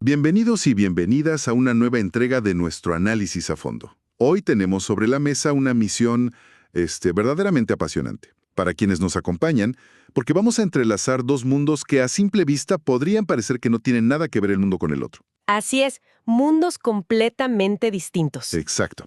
Bienvenidos y bienvenidas a una nueva entrega de nuestro análisis a fondo. Hoy tenemos sobre la mesa una misión verdaderamente apasionante para quienes nos acompañan, porque vamos a entrelazar dos mundos que a simple vista podrían parecer que no tienen nada que ver el uno con el otro. Así es, mundos completamente distintos. Exacto.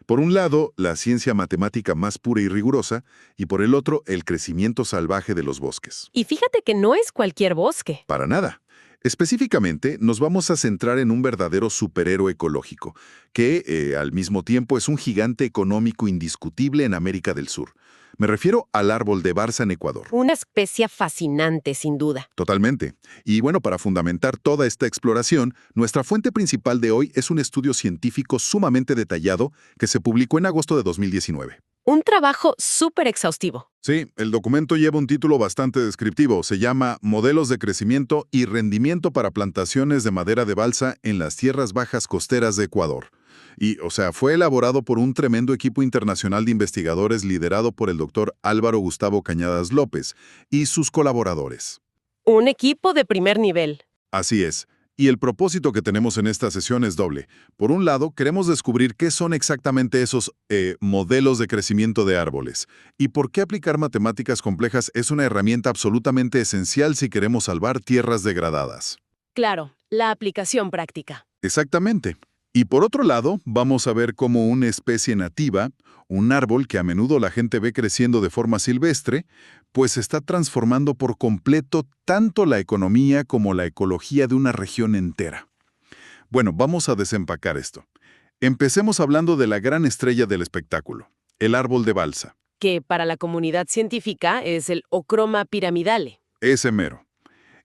Por un lado, la ciencia matemática más pura y rigurosa, y por el otro, el crecimiento salvaje de los bosques. Y fíjate que no es cualquier bosque. Para nada. Específicamente, nos vamos a centrar en un verdadero superhéroe ecológico, que al mismo tiempo es un gigante económico indiscutible en América del Sur. Me refiero al árbol de Barza en Ecuador. Una especie fascinante, sin duda. Totalmente. Y bueno, para fundamentar toda esta exploración, nuestra fuente principal de hoy es un estudio científico sumamente detallado que se publicó en agosto de 2019. Un trabajo súper exhaustivo. Sí, el documento lleva un título bastante descriptivo. Se llama Modelos de crecimiento y rendimiento para plantaciones de madera de balsa en las tierras bajas costeras de Ecuador. Y, fue elaborado por un tremendo equipo internacional de investigadores liderado por el doctor Álvaro Gustavo Cañadas López y sus colaboradores. Un equipo de primer nivel. Así es. Y el propósito que tenemos en esta sesión es doble. Por un lado, queremos descubrir qué son exactamente esos modelos de crecimiento de árboles y por qué aplicar matemáticas complejas es una herramienta absolutamente esencial si queremos salvar tierras degradadas. Claro, la aplicación práctica. Exactamente. Y por otro lado, vamos a ver cómo una especie nativa, un árbol que a menudo la gente ve creciendo de forma silvestre, pues está transformando por completo tanto la economía como la ecología de una región entera. Bueno, vamos a desempacar esto. Empecemos hablando de la gran estrella del espectáculo, el árbol de balsa. Que para la comunidad científica es el Ochroma pyramidale. Ese mero.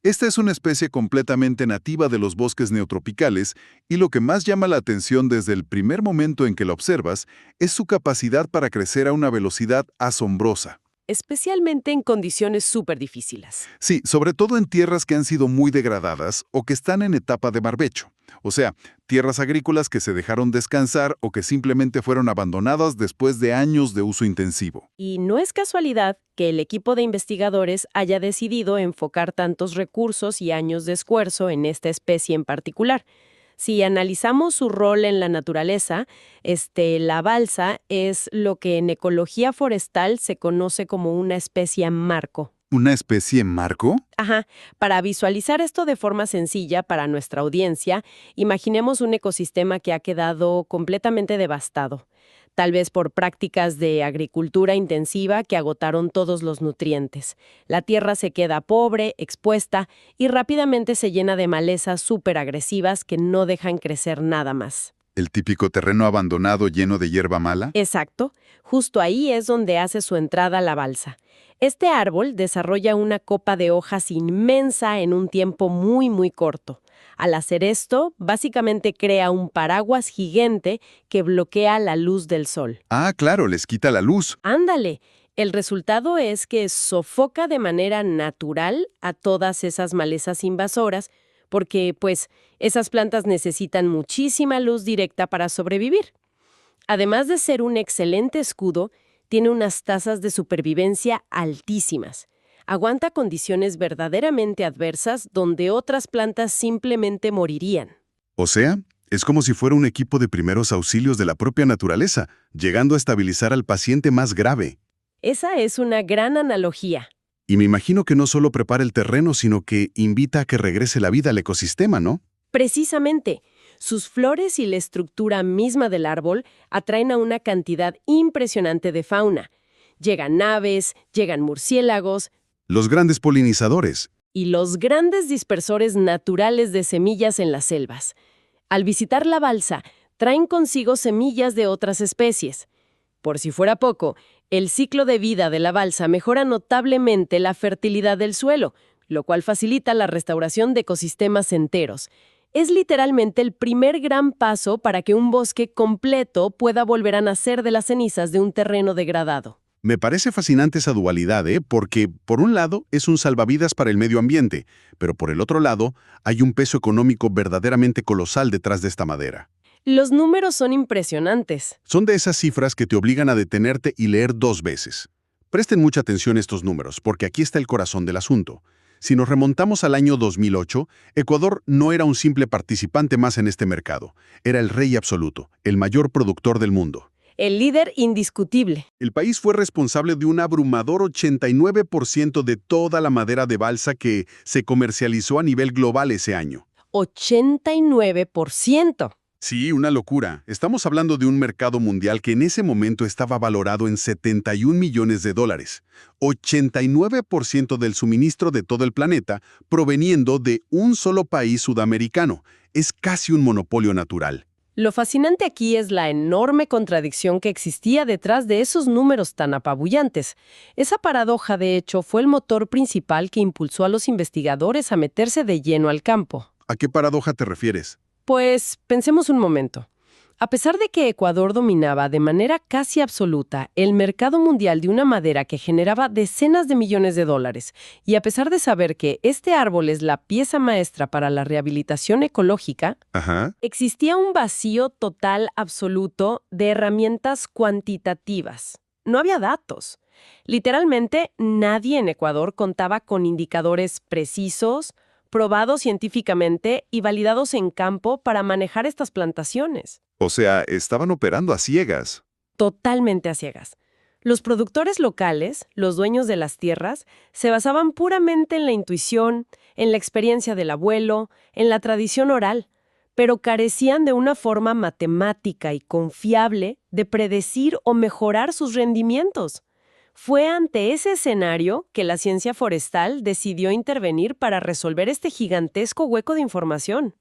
Esta es una especie completamente nativa de los bosques neotropicales y lo que más llama la atención desde el primer momento en que la observas es su capacidad para crecer a una velocidad asombrosa. Especialmente en condiciones súper difíciles. Sí, sobre todo en tierras que han sido muy degradadas o que están en etapa de barbecho. O sea, tierras agrícolas que se dejaron descansar o que simplemente fueron abandonadas después de años de uso intensivo. Y no es casualidad que el equipo de investigadores haya decidido enfocar tantos recursos y años de esfuerzo en esta especie en particular. Si analizamos su rol en la naturaleza, la balsa es lo que en ecología forestal se conoce como una especie marco. ¿Una especie marco? Ajá. Para visualizar esto de forma sencilla para nuestra audiencia, imaginemos un ecosistema que ha quedado completamente devastado, tal vez por prácticas de agricultura intensiva que agotaron todos los nutrientes. La tierra se queda pobre, expuesta y rápidamente se llena de malezas súper agresivas que no dejan crecer nada más. ¿El típico terreno abandonado lleno de hierba mala? Exacto. Justo ahí es donde hace su entrada la balsa. Este árbol desarrolla una copa de hojas inmensa en un tiempo muy, muy corto. Al hacer esto, básicamente crea un paraguas gigante que bloquea la luz del sol. Ah, claro, les quita la luz. ¡Ándale! El resultado es que sofoca de manera natural a todas esas malezas invasoras, porque, esas plantas necesitan muchísima luz directa para sobrevivir. Además de ser un excelente escudo, tiene unas tasas de supervivencia altísimas. Aguanta condiciones verdaderamente adversas donde otras plantas simplemente morirían. O sea, es como si fuera un equipo de primeros auxilios de la propia naturaleza, llegando a estabilizar al paciente más grave. Esa es una gran analogía. Y me imagino que no solo prepara el terreno, sino que invita a que regrese la vida al ecosistema, ¿no? Precisamente. Sus flores y la estructura misma del árbol atraen a una cantidad impresionante de fauna. Llegan aves, llegan murciélagos. Los grandes polinizadores. Y los grandes dispersores naturales de semillas en las selvas. Al visitar la balsa, traen consigo semillas de otras especies. Por si fuera poco, el ciclo de vida de la balsa mejora notablemente la fertilidad del suelo, lo cual facilita la restauración de ecosistemas enteros. Es literalmente el primer gran paso para que un bosque completo pueda volver a nacer de las cenizas de un terreno degradado. Me parece fascinante esa dualidad, porque, por un lado, es un salvavidas para el medio ambiente, pero por el otro lado, hay un peso económico verdaderamente colosal detrás de esta madera. Los números son impresionantes. Son de esas cifras que te obligan a detenerte y leer 2 veces. Presten mucha atención a estos números, porque aquí está el corazón del asunto. Si nos remontamos al año 2008, Ecuador no era un simple participante más en este mercado. Era el rey absoluto, el mayor productor del mundo. El líder indiscutible. El país fue responsable de un abrumador 89% de toda la madera de balsa que se comercializó a nivel global ese año. 89%. Sí, una locura. Estamos hablando de un mercado mundial que en ese momento estaba valorado en 71 millones de dólares. 89% del suministro de todo el planeta proveniendo de un solo país sudamericano. Es casi un monopolio natural. Lo fascinante aquí es la enorme contradicción que existía detrás de esos números tan apabullantes. Esa paradoja, de hecho, fue el motor principal que impulsó a los investigadores a meterse de lleno al campo. ¿A qué paradoja te refieres? Pues pensemos un momento. A pesar de que Ecuador dominaba de manera casi absoluta el mercado mundial de una madera que generaba decenas de millones de dólares, y a pesar de saber que este árbol es la pieza maestra para la rehabilitación ecológica, existía un vacío total absoluto de herramientas cuantitativas. No había datos. Literalmente, nadie en Ecuador contaba con indicadores precisos, probados científicamente y validados en campo para manejar estas plantaciones. O sea, estaban operando a ciegas. Totalmente a ciegas. Los productores locales, los dueños de las tierras, se basaban puramente en la intuición, en la experiencia del abuelo, en la tradición oral, pero carecían de una forma matemática y confiable de predecir o mejorar sus rendimientos. Fue ante ese escenario que la ciencia forestal decidió intervenir para resolver este gigantesco hueco de información.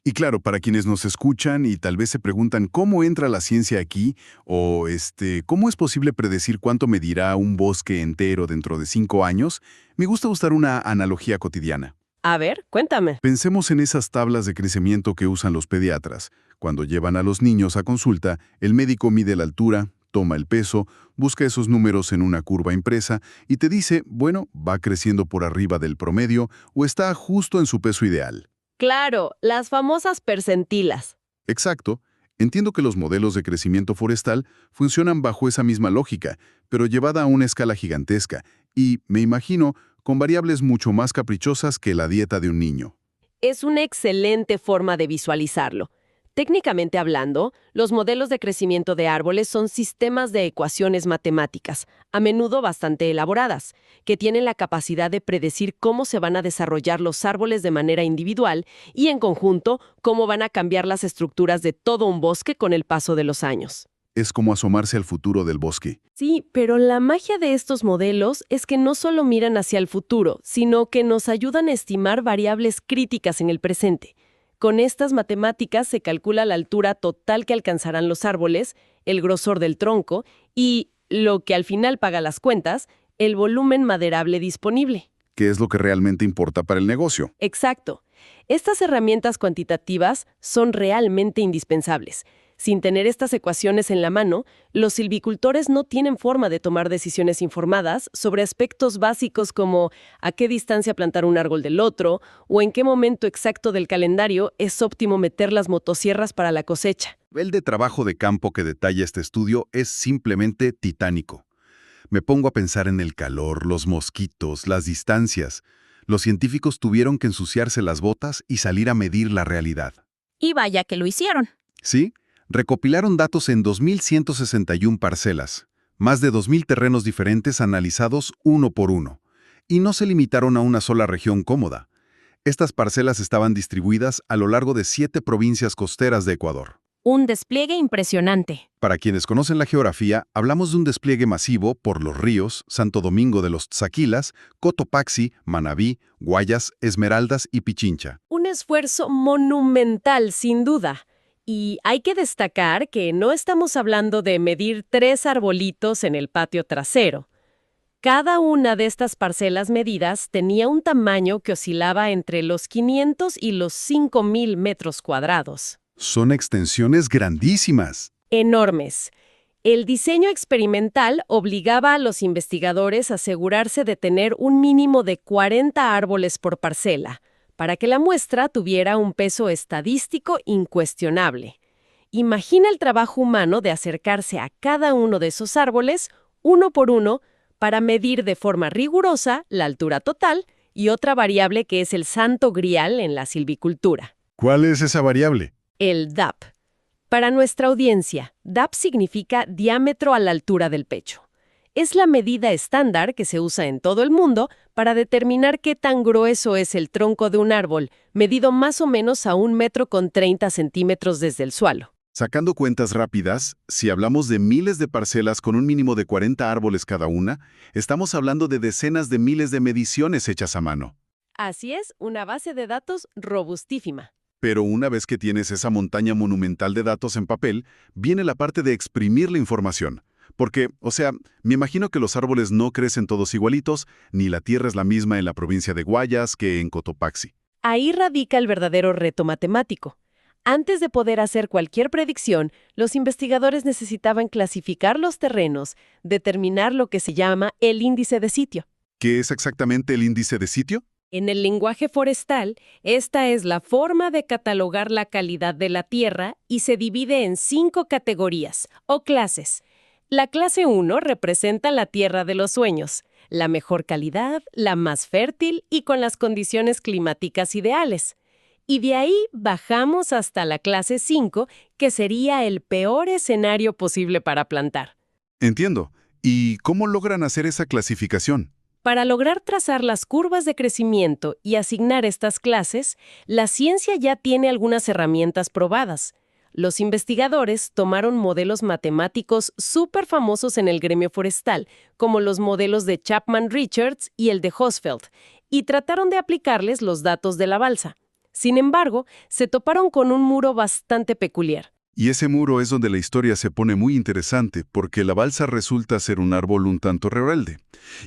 Y claro, para quienes nos escuchan y tal vez se preguntan cómo entra la ciencia aquí o cómo es posible predecir cuánto medirá un bosque entero dentro de 5 años, me gusta usar una analogía cotidiana. A ver, cuéntame. Pensemos en esas tablas de crecimiento que usan los pediatras. Cuando llevan a los niños a consulta, el médico mide la altura, toma el peso, busca esos números en una curva impresa y te dice, bueno, va creciendo por arriba del promedio o está justo en su peso ideal. Claro, las famosas percentilas. Exacto. Entiendo que los modelos de crecimiento forestal funcionan bajo esa misma lógica, pero llevada a una escala gigantesca y, me imagino, con variables mucho más caprichosas que la dieta de un niño. Es una excelente forma de visualizarlo. Técnicamente hablando, los modelos de crecimiento de árboles son sistemas de ecuaciones matemáticas, a menudo bastante elaboradas, que tienen la capacidad de predecir cómo se van a desarrollar los árboles de manera individual y, en conjunto, cómo van a cambiar las estructuras de todo un bosque con el paso de los años. Es como asomarse al futuro del bosque. Sí, pero la magia de estos modelos es que no solo miran hacia el futuro, sino que nos ayudan a estimar variables críticas en el presente. Con estas matemáticas se calcula la altura total que alcanzarán los árboles, el grosor del tronco y, lo que al final paga las cuentas, el volumen maderable disponible. ¿Qué es lo que realmente importa para el negocio? Exacto. Estas herramientas cuantitativas son realmente indispensables. Sin tener estas ecuaciones en la mano, los silvicultores no tienen forma de tomar decisiones informadas sobre aspectos básicos como a qué distancia plantar un árbol del otro o en qué momento exacto del calendario es óptimo meter las motosierras para la cosecha. El de trabajo de campo que detalla este estudio es simplemente titánico. Me pongo a pensar en el calor, los mosquitos, las distancias. Los científicos tuvieron que ensuciarse las botas y salir a medir la realidad. Y vaya que lo hicieron. ¿Sí? Recopilaron datos en 2.161 parcelas, más de 2.000 terrenos diferentes analizados uno por uno. Y no se limitaron a una sola región cómoda. Estas parcelas estaban distribuidas a lo largo de 7 provincias costeras de Ecuador. Un despliegue impresionante. Para quienes conocen la geografía, hablamos de un despliegue masivo por los ríos Santo Domingo de los Tzaquilas, Cotopaxi, Manabí, Guayas, Esmeraldas y Pichincha. Un esfuerzo monumental, sin duda. Y hay que destacar que no estamos hablando de medir 3 arbolitos en el patio trasero. Cada una de estas parcelas medidas tenía un tamaño que oscilaba entre los 500 y los 5.000 metros cuadrados. Son extensiones grandísimas. Enormes. El diseño experimental obligaba a los investigadores a asegurarse de tener un mínimo de 40 árboles por parcela, para que la muestra tuviera un peso estadístico incuestionable. Imagina el trabajo humano de acercarse a cada uno de esos árboles, uno por uno, para medir de forma rigurosa la altura total y otra variable que es el santo grial en la silvicultura, ¿Cuál es esa variable? el DAP. Para nuestra audiencia, DAP significa diámetro a la altura del pecho. Es la medida estándar que se usa en todo el mundo para determinar qué tan grueso es el tronco de un árbol, medido más o menos a 1,30 m desde el suelo. Sacando cuentas rápidas, si hablamos de miles de parcelas con un mínimo de 40 árboles cada una, estamos hablando de decenas de miles de mediciones hechas a mano. Así es, una base de datos robustísima. Pero una vez que tienes esa montaña monumental de datos en papel, viene la parte de exprimir la información. Porque, me imagino que los árboles no crecen todos igualitos, ni la tierra es la misma en la provincia de Guayas que en Cotopaxi. Ahí radica el verdadero reto matemático. Antes de poder hacer cualquier predicción, los investigadores necesitaban clasificar los terrenos, determinar lo que se llama el índice de sitio. ¿Qué es exactamente el índice de sitio? En el lenguaje forestal, esta es la forma de catalogar la calidad de la tierra y se divide en 5 categorías o clases. La clase 1 representa la tierra de los sueños, la mejor calidad, la más fértil y con las condiciones climáticas ideales. Y de ahí bajamos hasta la clase 5, que sería el peor escenario posible para plantar. Entiendo. ¿Y cómo logran hacer esa clasificación? Para lograr trazar las curvas de crecimiento y asignar estas clases, la ciencia ya tiene algunas herramientas probadas. Los investigadores tomaron modelos matemáticos súper famosos en el gremio forestal, como los modelos de Chapman-Richards y el de Hosfeld, y trataron de aplicarles los datos de la balsa. Sin embargo, se toparon con un muro bastante peculiar. Y ese muro es donde la historia se pone muy interesante, porque la balsa resulta ser un árbol un tanto rebelde.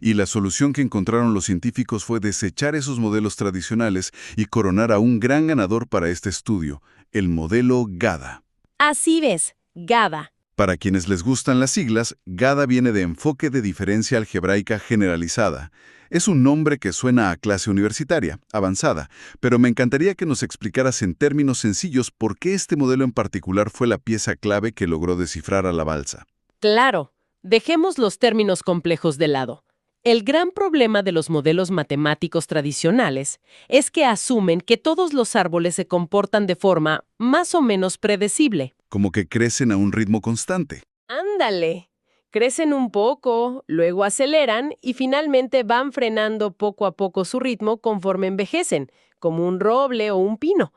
Y la solución que encontraron los científicos fue desechar esos modelos tradicionales y coronar a un gran ganador para este estudio, el modelo GADA. Así ves, GADA. Para quienes les gustan las siglas, GADA viene de Enfoque de Diferencia Algebraica Generalizada. Es un nombre que suena a clase universitaria, avanzada, pero me encantaría que nos explicaras en términos sencillos por qué este modelo en particular fue la pieza clave que logró descifrar a la balsa. Claro, dejemos los términos complejos de lado. El gran problema de los modelos matemáticos tradicionales es que asumen que todos los árboles se comportan de forma más o menos predecible. Como que crecen a un ritmo constante. ¡Ándale! Crecen un poco, luego aceleran y finalmente van frenando poco a poco su ritmo conforme envejecen, como un roble o un pino.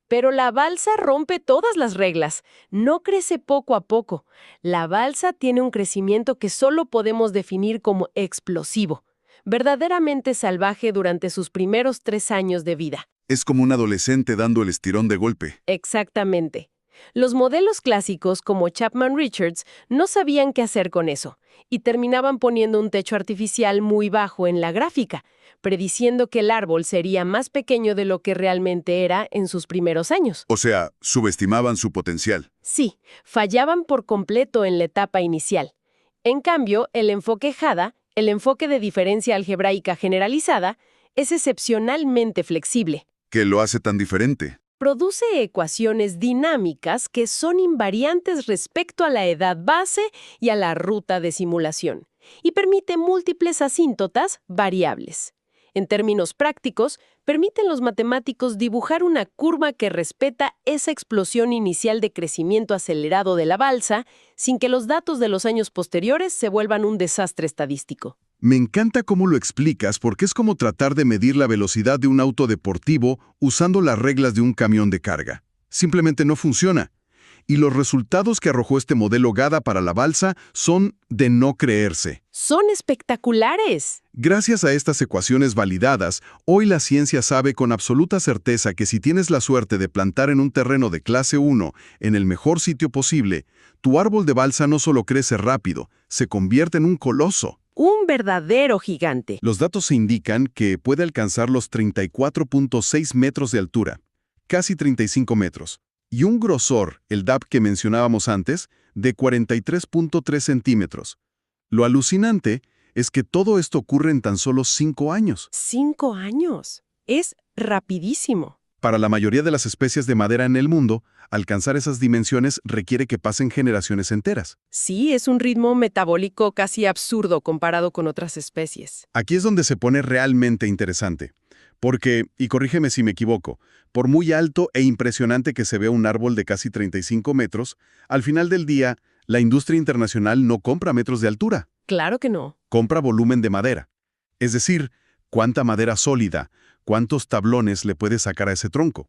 Pero la balsa rompe todas las reglas. No crece poco a poco. La balsa tiene un crecimiento que solo podemos definir como explosivo, verdaderamente salvaje durante sus primeros 3 años de vida. Es como un adolescente dando el estirón de golpe. Exactamente. Los modelos clásicos como Chapman-Richards no sabían qué hacer con eso y terminaban poniendo un techo artificial muy bajo en la gráfica, prediciendo que el árbol sería más pequeño de lo que realmente era en sus primeros años. O sea, subestimaban su potencial. Sí, fallaban por completo en la etapa inicial. En cambio, el enfoque GADA, el enfoque de diferencia algebraica generalizada, es excepcionalmente flexible. ¿Qué lo hace tan diferente? Produce ecuaciones dinámicas que son invariantes respecto a la edad base y a la ruta de simulación, y permite múltiples asíntotas variables. En términos prácticos, permiten los matemáticos dibujar una curva que respeta esa explosión inicial de crecimiento acelerado de la balsa sin que los datos de los años posteriores se vuelvan un desastre estadístico. Me encanta cómo lo explicas porque es como tratar de medir la velocidad de un auto deportivo usando las reglas de un camión de carga. Simplemente no funciona. Y los resultados que arrojó este modelo GADA para la balsa son de no creerse. ¡Son espectaculares! Gracias a estas ecuaciones validadas, hoy la ciencia sabe con absoluta certeza que si tienes la suerte de plantar en un terreno de clase 1, en el mejor sitio posible, tu árbol de balsa no solo crece rápido, se convierte en un coloso. Un verdadero gigante. Los datos indican que puede alcanzar los 34.6 metros de altura, casi 35 metros, y un grosor, el DAP que mencionábamos antes, de 43.3 centímetros. Lo alucinante es que todo esto ocurre en tan solo 5 años. 5 años. Es rapidísimo. Para la mayoría de las especies de madera en el mundo, alcanzar esas dimensiones requiere que pasen generaciones enteras. Sí, es un ritmo metabólico casi absurdo comparado con otras especies. Aquí es donde se pone realmente interesante. Porque, y corrígeme si me equivoco, por muy alto e impresionante que se vea un árbol de casi 35 metros, al final del día, la industria internacional no compra metros de altura, Claro que no. compra volumen de madera. Es decir, cuánta madera sólida, cuántos tablones le puede sacar a ese tronco.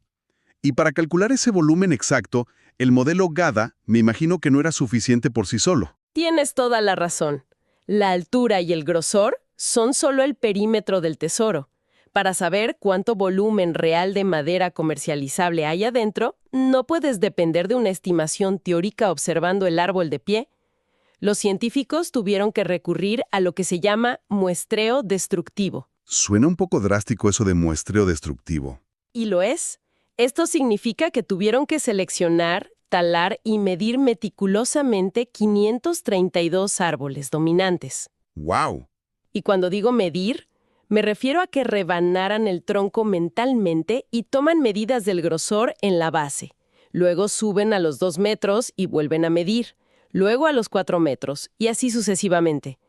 Y para calcular ese volumen exacto, el modelo GADA me imagino que no era suficiente por sí solo. Tienes toda la razón. La altura y el grosor son solo el perímetro del tesoro. Para saber cuánto volumen real de madera comercializable hay adentro, no puedes depender de una estimación teórica observando el árbol de pie. Los científicos tuvieron que recurrir a lo que se llama muestreo destructivo. Suena un poco drástico eso de muestreo destructivo. Y lo es. Esto significa que tuvieron que seleccionar, talar y medir meticulosamente 532 árboles dominantes. ¡Wow! Y cuando digo medir, me refiero a que rebanaran el tronco mentalmente y toman medidas del grosor en la base. Luego suben a los 2 metros y vuelven a medir. Luego a los 4 metros, y así sucesivamente.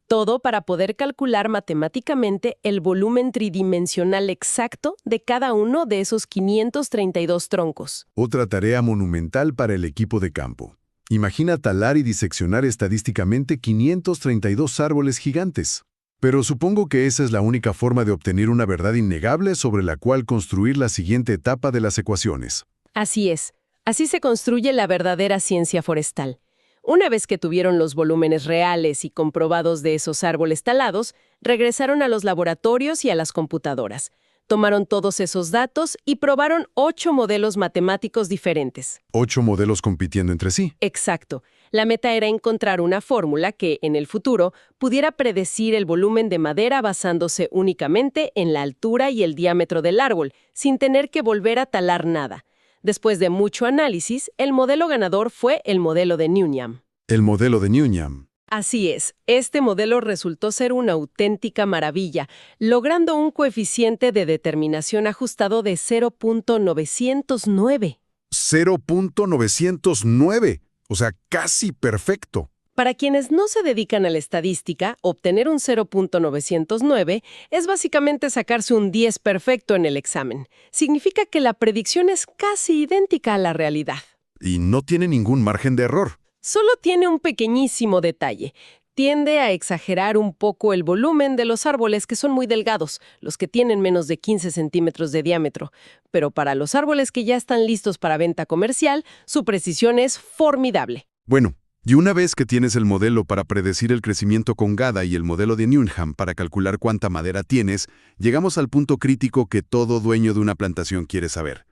Todo para poder calcular matemáticamente el volumen tridimensional exacto de cada uno de esos 532 troncos. Otra tarea monumental para el equipo de campo. Imagina talar y diseccionar estadísticamente 532 árboles gigantes. Pero supongo que esa es la única forma de obtener una verdad innegable sobre la cual construir la siguiente etapa de las ecuaciones. Así es. Así se construye la verdadera ciencia forestal. Una vez que tuvieron los volúmenes reales y comprobados de esos árboles talados, regresaron a los laboratorios y a las computadoras. Tomaron todos esos datos y probaron 8 modelos matemáticos diferentes. 8 modelos compitiendo entre sí. Exacto. La meta era encontrar una fórmula que, en el futuro, pudiera predecir el volumen de madera basándose únicamente en la altura y el diámetro del árbol, sin tener que volver a talar nada. Después de mucho análisis, el modelo ganador fue el modelo de Newnham. El modelo de Newnham. Así es, este modelo resultó ser una auténtica maravilla, logrando un coeficiente de determinación ajustado de 0.909. 0.909. O sea, casi perfecto. Para quienes no se dedican a la estadística, obtener un 0.909 es básicamente sacarse un 10 perfecto en el examen. Significa que la predicción es casi idéntica a la realidad. Y no tiene ningún margen de error. Solo tiene un pequeñísimo detalle. Tiende a exagerar un poco el volumen de los árboles que son muy delgados, los que tienen menos de 15 centímetros de diámetro. Pero para los árboles que ya están listos para venta comercial, su precisión es formidable. Bueno, y una vez que tienes el modelo para predecir el crecimiento con GADA y el modelo de Newnham para calcular cuánta madera tienes, llegamos al punto crítico que todo dueño de una plantación quiere saber.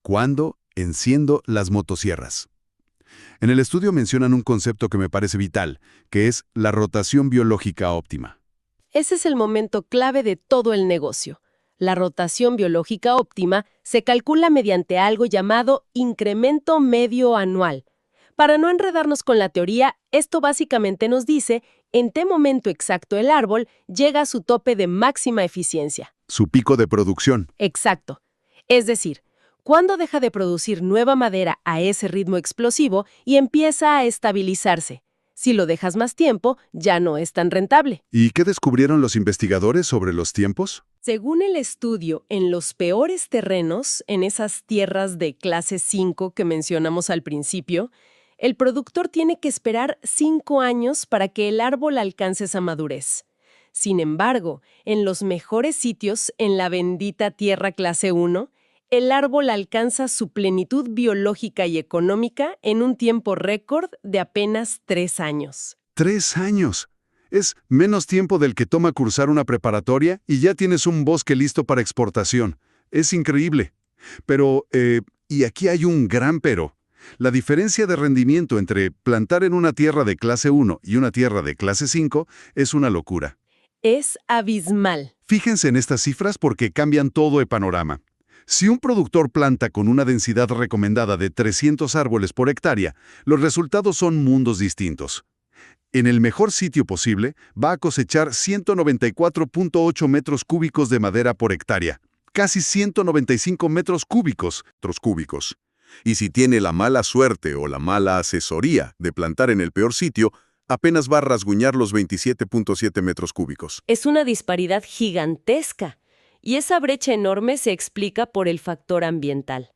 ¿Cuándo enciendo las motosierras? En el estudio mencionan un concepto que me parece vital, que es la rotación biológica óptima. Ese es el momento clave de todo el negocio. La rotación biológica óptima se calcula mediante algo llamado incremento medio anual. Para no enredarnos con la teoría, esto básicamente nos dice en qué momento exacto el árbol llega a su tope de máxima eficiencia. Su pico de producción. Exacto. Es decir, cuándo deja de producir nueva madera a ese ritmo explosivo y empieza a estabilizarse. Si lo dejas más tiempo, ya no es tan rentable. ¿Y qué descubrieron los investigadores sobre los tiempos? Según el estudio, en los peores terrenos, en esas tierras de clase 5 que mencionamos al principio, el productor tiene que esperar 5 años para que el árbol alcance esa madurez. Sin embargo, en los mejores sitios, en la bendita tierra clase 1, el árbol alcanza su plenitud biológica y económica en un tiempo récord de apenas 3 años. 3 años. Es menos tiempo del que toma cursar una preparatoria y ya tienes un bosque listo para exportación. Es increíble. Pero, y aquí hay un gran pero. La diferencia de rendimiento entre plantar en una tierra de clase 1 y una tierra de clase 5 es una locura. Es abismal. Fíjense en estas cifras porque cambian todo el panorama. Si un productor planta con una densidad recomendada de 300 árboles por hectárea, los resultados son mundos distintos. En el mejor sitio posible, va a cosechar 194.8 metros cúbicos de madera por hectárea, casi 195 metros cúbicos. Y si tiene la mala suerte o la mala asesoría de plantar en el peor sitio, apenas va a rasguñar los 27.7 metros cúbicos. Es una disparidad gigantesca, y esa brecha enorme se explica por el factor ambiental.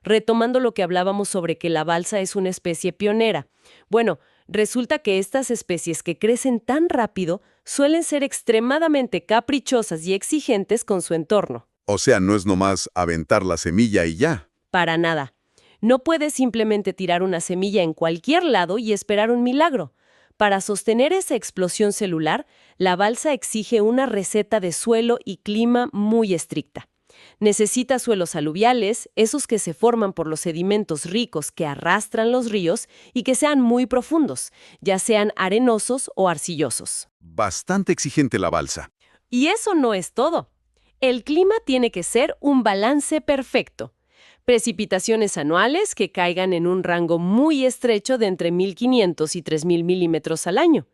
Retomando lo que hablábamos sobre que la balsa es una especie pionera. Bueno, resulta que estas especies que crecen tan rápido suelen ser extremadamente caprichosas y exigentes con su entorno. O sea, no es nomás aventar la semilla y ya. Para nada. No puedes simplemente tirar una semilla en cualquier lado y esperar un milagro. Para sostener esa explosión celular, la balsa exige una receta de suelo y clima muy estricta. Necesita suelos aluviales, esos que se forman por los sedimentos ricos que arrastran los ríos y que sean muy profundos, ya sean arenosos o arcillosos. Bastante exigente la balsa. Y eso no es todo. El clima tiene que ser un balance perfecto. Precipitaciones anuales que caigan en un rango muy estrecho de entre 1.500 y 3.000 milímetros al año.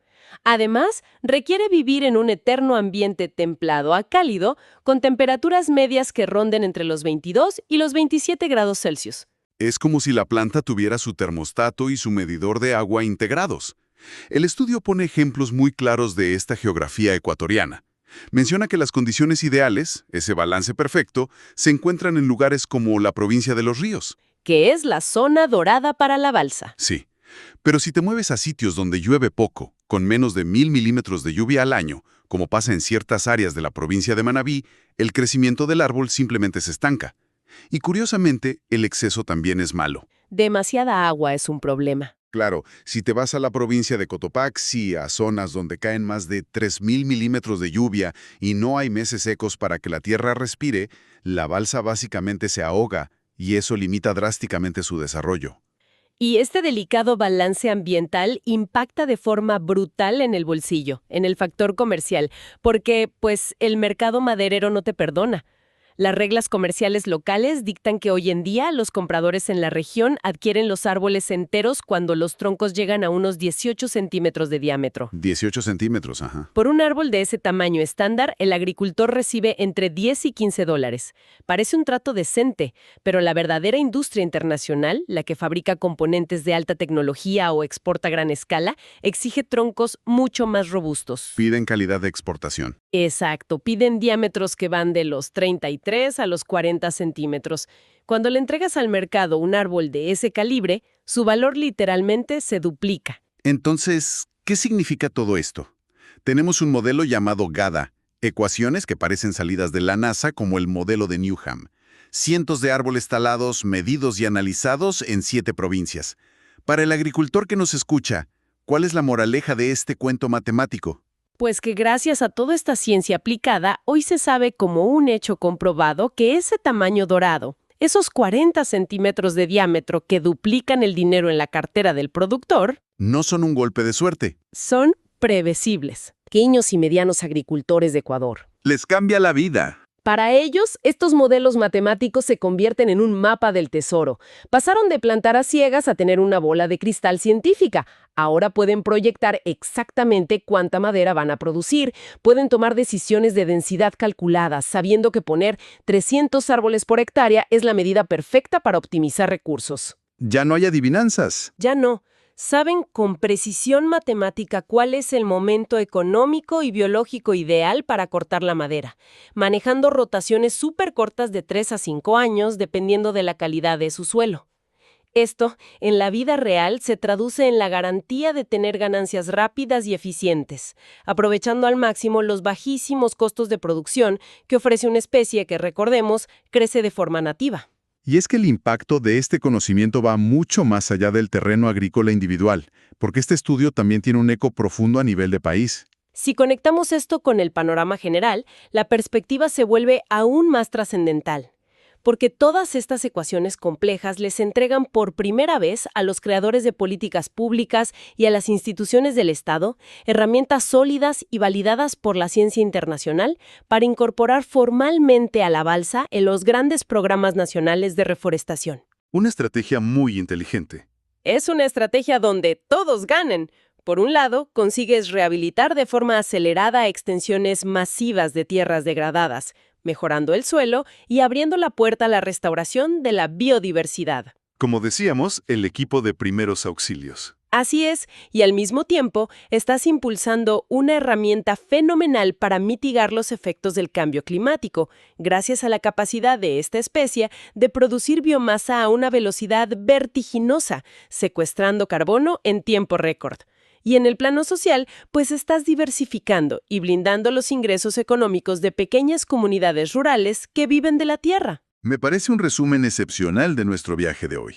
Además, requiere vivir en un eterno ambiente templado a cálido, con temperaturas medias que ronden entre los 22 y los 27 grados Celsius. Es como si la planta tuviera su termostato y su medidor de agua integrados. El estudio pone ejemplos muy claros de esta geografía ecuatoriana. Menciona que las condiciones ideales, ese balance perfecto, se encuentran en lugares como la provincia de Los Ríos. Que es la zona dorada para la balsa. Sí, pero si te mueves a sitios donde llueve poco, con menos de 1.000 milímetros de lluvia al año, como pasa en ciertas áreas de la provincia de Manabí, el crecimiento del árbol simplemente se estanca. Y curiosamente, el exceso también es malo. Demasiada agua es un problema. Claro, si te vas a la provincia de Cotopaxi, a zonas donde caen más de 3.000 milímetros de lluvia y no hay meses secos para que la tierra respire, la balsa básicamente se ahoga y eso limita drásticamente su desarrollo. Y este delicado balance ambiental impacta de forma brutal en el bolsillo, en el factor comercial, porque, pues, el mercado maderero no te perdona. Las reglas comerciales locales dictan que hoy en día los compradores en la región adquieren los árboles enteros cuando los troncos llegan a unos 18 centímetros de diámetro. 18 centímetros, ajá. Por un árbol de ese tamaño estándar, el agricultor recibe entre 10 y 15 dólares. Parece un trato decente, pero la verdadera industria internacional, la que fabrica componentes de alta tecnología o exporta a gran escala, exige troncos mucho más robustos. Piden calidad de exportación. Exacto, piden diámetros que van de los 33 a los 40 centímetros. Cuando le entregas al mercado un árbol de ese calibre, su valor literalmente se duplica. Entonces, ¿qué significa todo esto? Tenemos un modelo llamado GADA, ecuaciones que parecen salidas de la NASA como el modelo de Newham. Cientos de árboles talados, medidos y analizados en 7 provincias. Para el agricultor que nos escucha, ¿cuál es la moraleja de este cuento matemático? Pues que gracias a toda esta ciencia aplicada, hoy se sabe como un hecho comprobado que ese tamaño dorado, esos 40 centímetros de diámetro que duplican el dinero en la cartera del productor, No son un golpe de suerte. son previsibles. Pequeños y medianos agricultores de Ecuador. Les cambia la vida. Para ellos, estos modelos matemáticos se convierten en un mapa del tesoro. Pasaron de plantar a ciegas a tener una bola de cristal científica. Ahora pueden proyectar exactamente cuánta madera van a producir. Pueden tomar decisiones de densidad calculadas, sabiendo que poner 300 árboles por hectárea es la medida perfecta para optimizar recursos. Ya no hay adivinanzas. Ya no. Saben con precisión matemática cuál es el momento económico y biológico ideal para cortar la madera, manejando rotaciones súper cortas de 3 a 5 años dependiendo de la calidad de su suelo. Esto, en la vida real, se traduce en la garantía de tener ganancias rápidas y eficientes, aprovechando al máximo los bajísimos costos de producción que ofrece una especie que, recordemos, crece de forma nativa. Y es que el impacto de este conocimiento va mucho más allá del terreno agrícola individual, porque este estudio también tiene un eco profundo a nivel de país. Si conectamos esto con el panorama general, la perspectiva se vuelve aún más trascendental, porque todas estas ecuaciones complejas les entregan por primera vez a los creadores de políticas públicas y a las instituciones del Estado herramientas sólidas y validadas por la ciencia internacional para incorporar formalmente a la balsa en los grandes programas nacionales de reforestación. Una estrategia muy inteligente. Es una estrategia donde todos ganan. Por un lado, consigues rehabilitar de forma acelerada extensiones masivas de tierras degradadas, mejorando el suelo y abriendo la puerta a la restauración de la biodiversidad. Como decíamos, el equipo de primeros auxilios. Así es, y al mismo tiempo estás impulsando una herramienta fenomenal para mitigar los efectos del cambio climático, gracias a la capacidad de esta especie de producir biomasa a una velocidad vertiginosa, secuestrando carbono en tiempo récord. Y en el plano social, pues estás diversificando y blindando los ingresos económicos de pequeñas comunidades rurales que viven de la tierra. Me parece un resumen excepcional de nuestro viaje de hoy.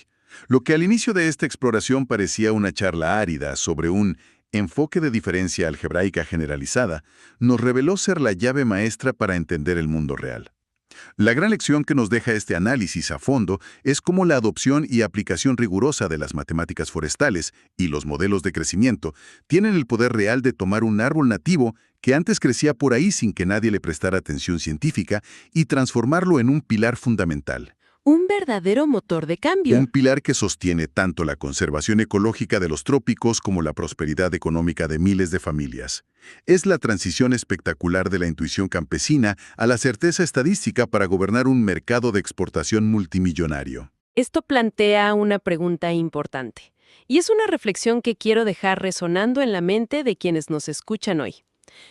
Lo que al inicio de esta exploración parecía una charla árida sobre un enfoque de diferencia algebraica generalizada, nos reveló ser la llave maestra para entender el mundo real. La gran lección que nos deja este análisis a fondo es cómo la adopción y aplicación rigurosa de las matemáticas forestales y los modelos de crecimiento tienen el poder real de tomar un árbol nativo que antes crecía por ahí sin que nadie le prestara atención científica y transformarlo en un pilar fundamental. Un verdadero motor de cambio. Un pilar que sostiene tanto la conservación ecológica de los trópicos como la prosperidad económica de miles de familias. Es la transición espectacular de la intuición campesina a la certeza estadística para gobernar un mercado de exportación multimillonario. Esto plantea una pregunta importante, y es una reflexión que quiero dejar resonando en la mente de quienes nos escuchan hoy,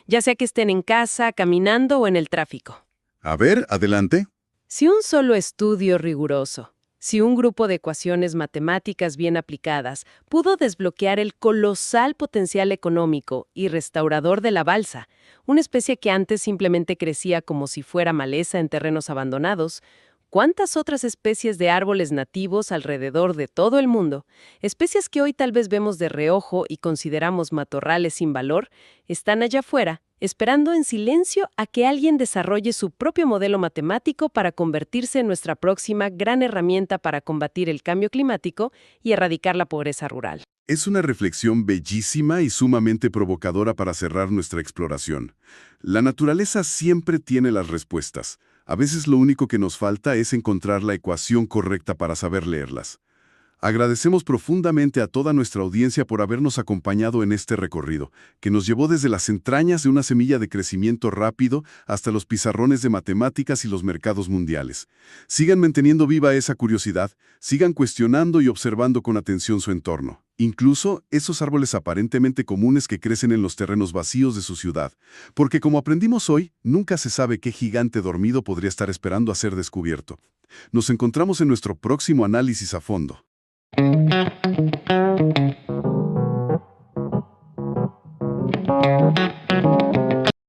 ya sea que estén en casa, caminando o en el tráfico. A ver, adelante. Si un solo estudio riguroso, si un grupo de ecuaciones matemáticas bien aplicadas pudo desbloquear el colosal potencial económico y restaurador de la balsa, una especie que antes simplemente crecía como si fuera maleza en terrenos abandonados, ¿cuántas otras especies de árboles nativos alrededor de todo el mundo, especies que hoy tal vez vemos de reojo y consideramos matorrales sin valor, están allá afuera, esperando en silencio a que alguien desarrolle su propio modelo matemático para convertirse en nuestra próxima gran herramienta para combatir el cambio climático y erradicar la pobreza rural? Es una reflexión bellísima y sumamente provocadora para cerrar nuestra exploración. La naturaleza siempre tiene las respuestas. A veces lo único que nos falta es encontrar la ecuación correcta para saber leerlas. Agradecemos profundamente a toda nuestra audiencia por habernos acompañado en este recorrido, que nos llevó desde las entrañas de una semilla de crecimiento rápido hasta los pizarrones de matemáticas y los mercados mundiales. Sigan manteniendo viva esa curiosidad, sigan cuestionando y observando con atención su entorno. Incluso esos árboles aparentemente comunes que crecen en los terrenos vacíos de su ciudad. Porque como aprendimos hoy, nunca se sabe qué gigante dormido podría estar esperando a ser descubierto. Nos encontramos en nuestro próximo análisis a fondo. Thank you.